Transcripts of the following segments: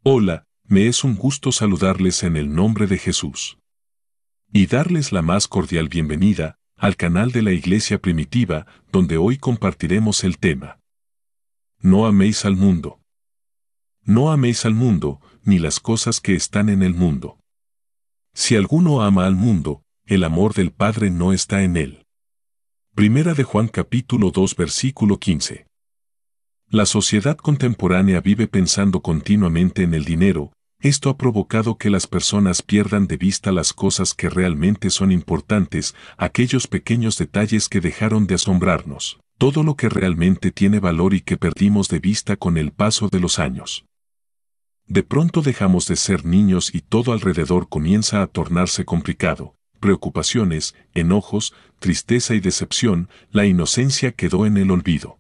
Hola, me es un gusto saludarles en el nombre de Jesús. Y darles la más cordial bienvenida al canal de la Iglesia Primitiva, donde hoy compartiremos el tema. No améis al mundo. No améis al mundo, ni las cosas que están en el mundo. Si alguno ama al mundo, el amor del Padre no está en él. Primera de Juan capítulo 2 versículo 15. La sociedad contemporánea vive pensando continuamente en el dinero. Esto ha provocado que las personas pierdan de vista las cosas que realmente son importantes, aquellos pequeños detalles que dejaron de asombrarnos, todo lo que realmente tiene valor y que perdimos de vista con el paso de los años. De pronto dejamos de ser niños y todo alrededor comienza a tornarse complicado. Preocupaciones, enojos, tristeza y decepción, la inocencia quedó en el olvido.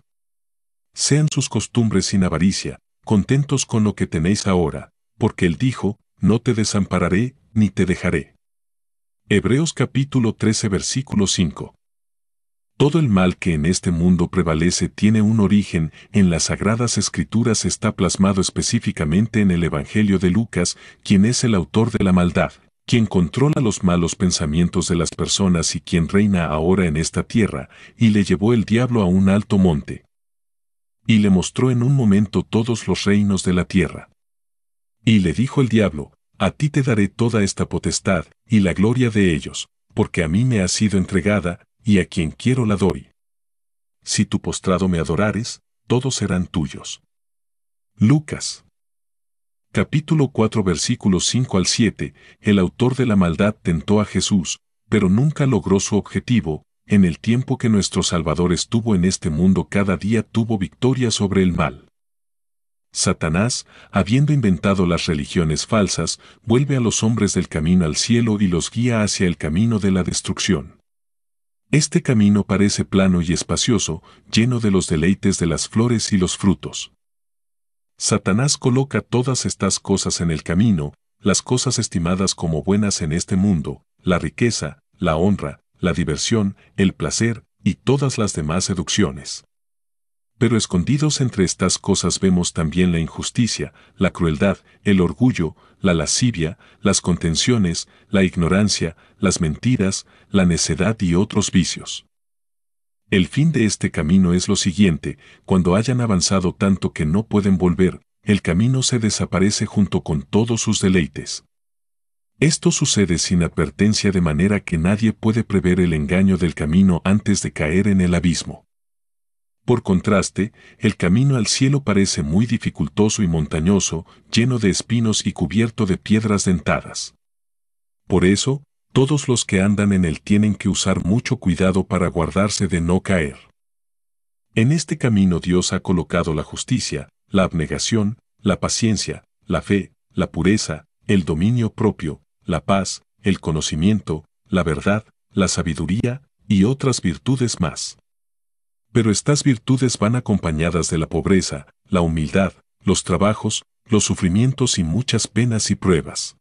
Sean sus costumbres sin avaricia, contentos con lo que tenéis ahora, porque Él dijo, no te desampararé, ni te dejaré. Hebreos capítulo 13 versículo 5. Todo el mal que en este mundo prevalece tiene un origen en las Sagradas Escrituras, está plasmado específicamente en el Evangelio de Lucas, quien es el autor de la maldad, quien controla los malos pensamientos de las personas y quien reina ahora en esta tierra, y le llevó el diablo a un alto monte. Y le mostró en un momento todos los reinos de la tierra. Y le dijo el diablo, a ti te daré toda esta potestad, y la gloria de ellos, porque a mí me ha sido entregada, y a quien quiero la doy. Si tú postrado me adorares, todos serán tuyos. Lucas. Capítulo 4 versículos 5 al 7, el autor de la maldad tentó a Jesús, pero nunca logró su objetivo. En el tiempo que nuestro Salvador estuvo en este mundo, cada día tuvo victoria sobre el mal. Satanás, habiendo inventado las religiones falsas, vuelve a los hombres del camino al cielo y los guía hacia el camino de la destrucción. Este camino parece plano y espacioso, lleno de los deleites de las flores y los frutos. Satanás coloca todas estas cosas en el camino, las cosas estimadas como buenas en este mundo, la riqueza, la honra, la diversión, el placer, y todas las demás seducciones. Pero escondidos entre estas cosas vemos también la injusticia, la crueldad, el orgullo, la lascivia, las contenciones, la ignorancia, las mentiras, la necedad y otros vicios. El fin de este camino es lo siguiente: cuando hayan avanzado tanto que no pueden volver, el camino se desaparece junto con todos sus deleites. Esto sucede sin advertencia, de manera que nadie puede prever el engaño del camino antes de caer en el abismo. Por contraste, el camino al cielo parece muy dificultoso y montañoso, lleno de espinos y cubierto de piedras dentadas. Por eso, todos los que andan en él tienen que usar mucho cuidado para guardarse de no caer. En este camino Dios ha colocado la justicia, la abnegación, la paciencia, la fe, la pureza, el dominio propio, la paz, el conocimiento, la verdad, la sabiduría, y otras virtudes más. Pero estas virtudes van acompañadas de la pobreza, la humildad, los trabajos, los sufrimientos y muchas penas y pruebas.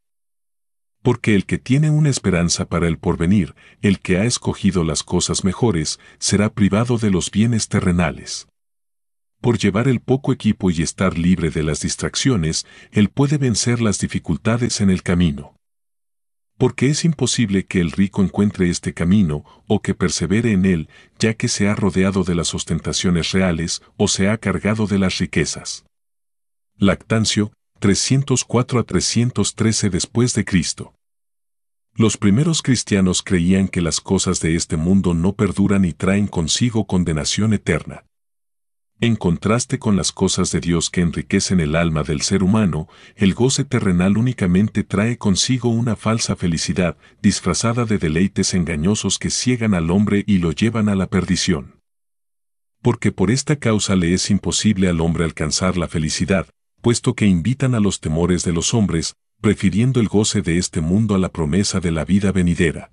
Porque el que tiene una esperanza para el porvenir, el que ha escogido las cosas mejores, será privado de los bienes terrenales. Por llevar el poco equipo y estar libre de las distracciones, él puede vencer las dificultades en el camino. Porque es imposible que el rico encuentre este camino, o que persevere en él, ya que se ha rodeado de las ostentaciones reales, o se ha cargado de las riquezas. Lactancio, 304 a 313 después de Cristo. Los primeros cristianos creían que las cosas de este mundo no perduran y traen consigo condenación eterna. En contraste con las cosas de Dios que enriquecen el alma del ser humano, el goce terrenal únicamente trae consigo una falsa felicidad, disfrazada de deleites engañosos que ciegan al hombre y lo llevan a la perdición. Porque por esta causa le es imposible al hombre alcanzar la felicidad, puesto que invitan a los temores de los hombres, prefiriendo el goce de este mundo a la promesa de la vida venidera.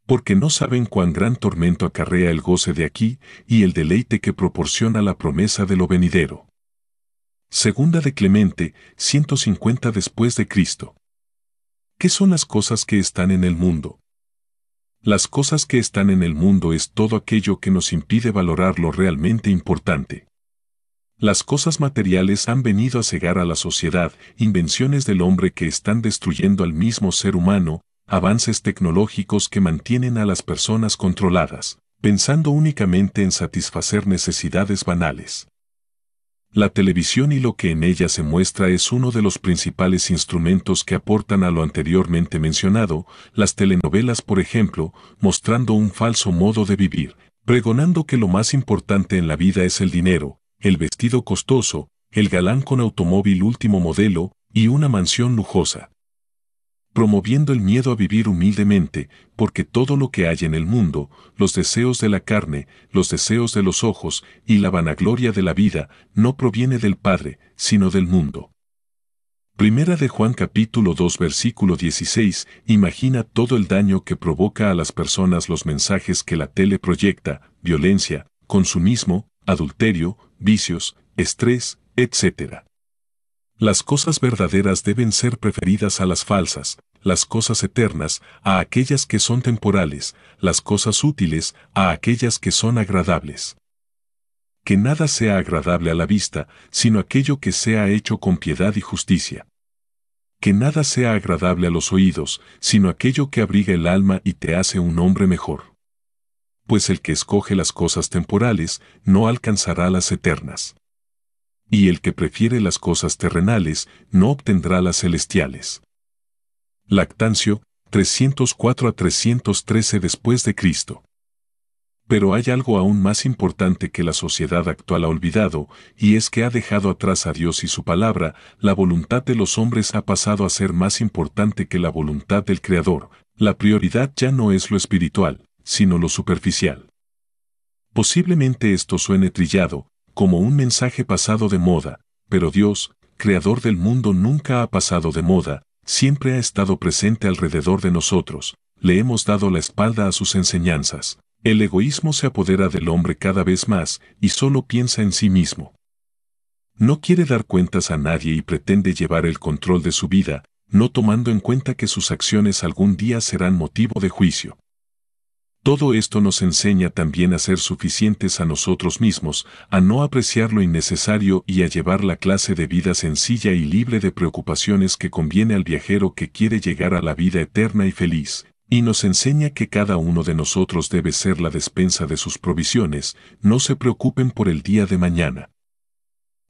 Porque no saben cuán gran tormento acarrea el goce de aquí y el deleite que proporciona la promesa de lo venidero. Segunda de Clemente, 150 después de Cristo. ¿Qué son las cosas que están en el mundo? Las cosas que están en el mundo es todo aquello que nos impide valorar lo realmente importante. Las cosas materiales han venido a cegar a la sociedad, invenciones del hombre que están destruyendo al mismo ser humano, avances tecnológicos que mantienen a las personas controladas, pensando únicamente en satisfacer necesidades banales. La televisión y lo que en ella se muestra es uno de los principales instrumentos que aportan a lo anteriormente mencionado, las telenovelas por ejemplo, mostrando un falso modo de vivir, pregonando que lo más importante en la vida es el dinero, el vestido costoso, el galán con automóvil último modelo y una mansión lujosa. Promoviendo el miedo a vivir humildemente, porque todo lo que hay en el mundo, los deseos de la carne, los deseos de los ojos y la vanagloria de la vida, no proviene del Padre, sino del mundo. Primera de Juan capítulo 2 versículo 16, imagina todo el daño que provoca a las personas los mensajes que la tele proyecta, violencia, consumismo, adulterio, vicios, estrés, etc. Las cosas verdaderas deben ser preferidas a las falsas, las cosas eternas a aquellas que son temporales, las cosas útiles a aquellas que son agradables. Que nada sea agradable a la vista, sino aquello que sea hecho con piedad y justicia. Que nada sea agradable a los oídos, sino aquello que abriga el alma y te hace un hombre mejor. Pues el que escoge las cosas temporales no alcanzará las eternas. Y el que prefiere las cosas terrenales no obtendrá las celestiales. Lactancio, 304 a 313 después de Cristo. Pero hay algo aún más importante que la sociedad actual ha olvidado, y es que ha dejado atrás a Dios y su palabra, la voluntad de los hombres ha pasado a ser más importante que la voluntad del Creador, la prioridad ya no es lo espiritual, sino lo superficial. Posiblemente esto suene trillado, como un mensaje pasado de moda, pero Dios, Creador del mundo nunca ha pasado de moda, siempre ha estado presente alrededor de nosotros, le hemos dado la espalda a sus enseñanzas. El egoísmo se apodera del hombre cada vez más y solo piensa en sí mismo. No quiere dar cuentas a nadie y pretende llevar el control de su vida, no tomando en cuenta que sus acciones algún día serán motivo de juicio. Todo esto nos enseña también a ser suficientes a nosotros mismos, a no apreciar lo innecesario y a llevar la clase de vida sencilla y libre de preocupaciones que conviene al viajero que quiere llegar a la vida eterna y feliz. Y nos enseña que cada uno de nosotros debe ser la despensa de sus provisiones, no se preocupen por el día de mañana.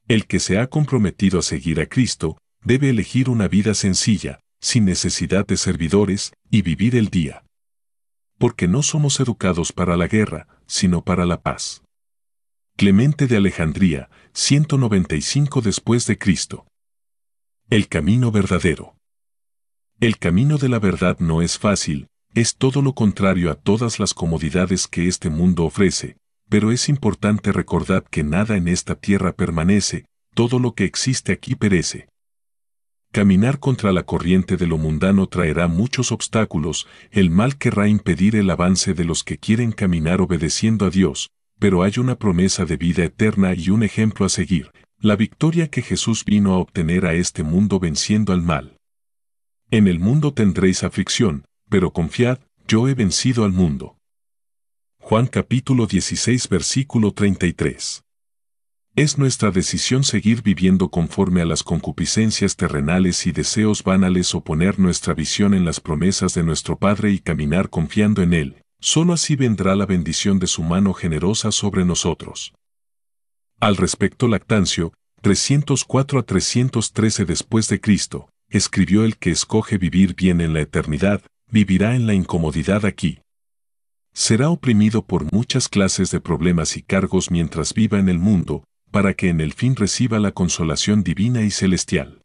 El que se ha comprometido a seguir a Cristo, debe elegir una vida sencilla, sin necesidad de servidores, y vivir el día. Porque no somos educados para la guerra, sino para la paz. Clemente de Alejandría, 195 después de Cristo. El camino verdadero. El camino de la verdad no es fácil, es todo lo contrario a todas las comodidades que este mundo ofrece, pero es importante recordar que nada en esta tierra permanece, todo lo que existe aquí perece. Caminar contra la corriente de lo mundano traerá muchos obstáculos, el mal querrá impedir el avance de los que quieren caminar obedeciendo a Dios, pero hay una promesa de vida eterna y un ejemplo a seguir, la victoria que Jesús vino a obtener a este mundo venciendo al mal. En el mundo tendréis aflicción, pero confiad, yo he vencido al mundo. Juan capítulo 16 versículo 33. Es nuestra decisión seguir viviendo conforme a las concupiscencias terrenales y deseos banales o poner nuestra visión en las promesas de nuestro Padre y caminar confiando en Él. Solo así vendrá la bendición de su mano generosa sobre nosotros. Al respecto Lactancio, 304 a 313 después de Cristo, escribió: el que escoge vivir bien en la eternidad, vivirá en la incomodidad aquí. Será oprimido por muchas clases de problemas y cargos mientras viva en el mundo, para que en el fin reciba la consolación divina y celestial.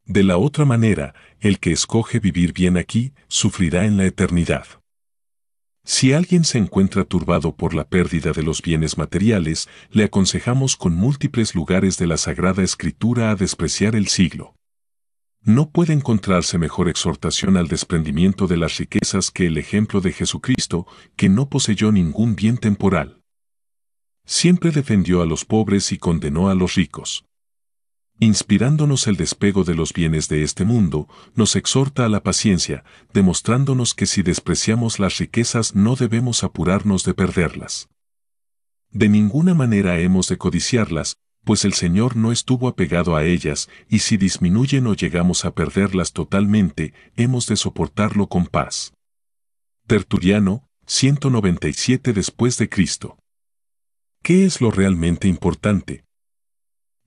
De la otra manera, el que escoge vivir bien aquí, sufrirá en la eternidad. Si alguien se encuentra turbado por la pérdida de los bienes materiales, le aconsejamos con múltiples lugares de la Sagrada Escritura a despreciar el siglo. No puede encontrarse mejor exhortación al desprendimiento de las riquezas que el ejemplo de Jesucristo, que no poseyó ningún bien temporal. Siempre defendió a los pobres y condenó a los ricos. Inspirándonos el despego de los bienes de este mundo, nos exhorta a la paciencia, demostrándonos que si despreciamos las riquezas no debemos apurarnos de perderlas. De ninguna manera hemos de codiciarlas, pues el Señor no estuvo apegado a ellas, y si disminuyen o llegamos a perderlas totalmente, hemos de soportarlo con paz. Tertuliano, 197 después de Cristo. ¿Qué es lo realmente importante?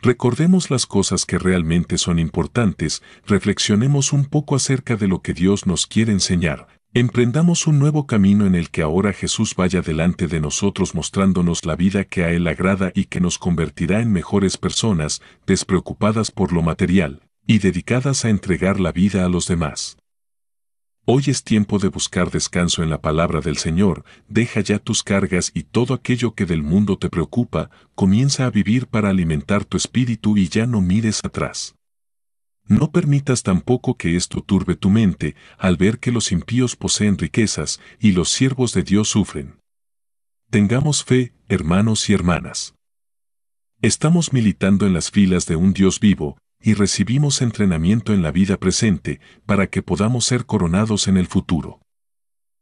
Recordemos las cosas que realmente son importantes, reflexionemos un poco acerca de lo que Dios nos quiere enseñar, emprendamos un nuevo camino en el que ahora Jesús vaya delante de nosotros mostrándonos la vida que a Él agrada y que nos convertirá en mejores personas, despreocupadas por lo material, y dedicadas a entregar la vida a los demás. Hoy es tiempo de buscar descanso en la palabra del Señor, deja ya tus cargas y todo aquello que del mundo te preocupa, comienza a vivir para alimentar tu espíritu y ya no mires atrás. No permitas tampoco que esto turbe tu mente al ver que los impíos poseen riquezas y los siervos de Dios sufren. Tengamos fe, hermanos y hermanas. Estamos militando en las filas de un Dios vivo, y recibimos entrenamiento en la vida presente para que podamos ser coronados en el futuro.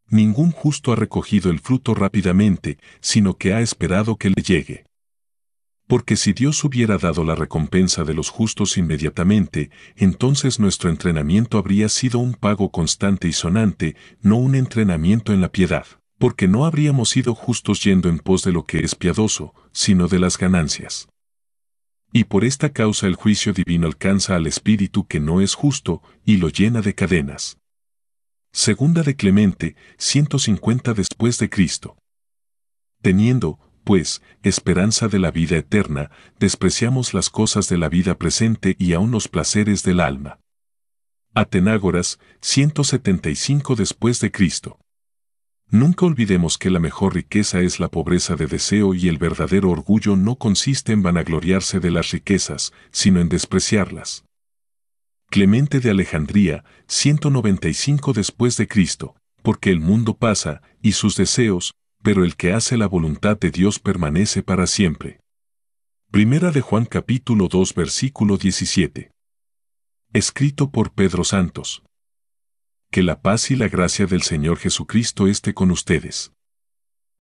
Ningún justo ha recogido el fruto rápidamente, sino que ha esperado que le llegue. Porque si Dios hubiera dado la recompensa de los justos inmediatamente, entonces nuestro entrenamiento habría sido un pago constante y sonante, no un entrenamiento en la piedad, porque no habríamos sido justos yendo en pos de lo que es piadoso, sino de las ganancias. Y por esta causa el juicio divino alcanza al espíritu que no es justo y lo llena de cadenas. Segunda de Clemente, 150 después de Cristo. Teniendo, pues, esperanza de la vida eterna, despreciamos las cosas de la vida presente y aun los placeres del alma. Atenágoras, 175 después de Cristo. Nunca olvidemos que la mejor riqueza es la pobreza de deseo y el verdadero orgullo no consiste en vanagloriarse de las riquezas, sino en despreciarlas. Clemente de Alejandría, 195 después de Cristo, porque el mundo pasa, y sus deseos, pero el que hace la voluntad de Dios permanece para siempre. Primera de Juan capítulo 2 versículo 17. Escrito por Pedro Santos. Que la paz y la gracia del Señor Jesucristo esté con ustedes.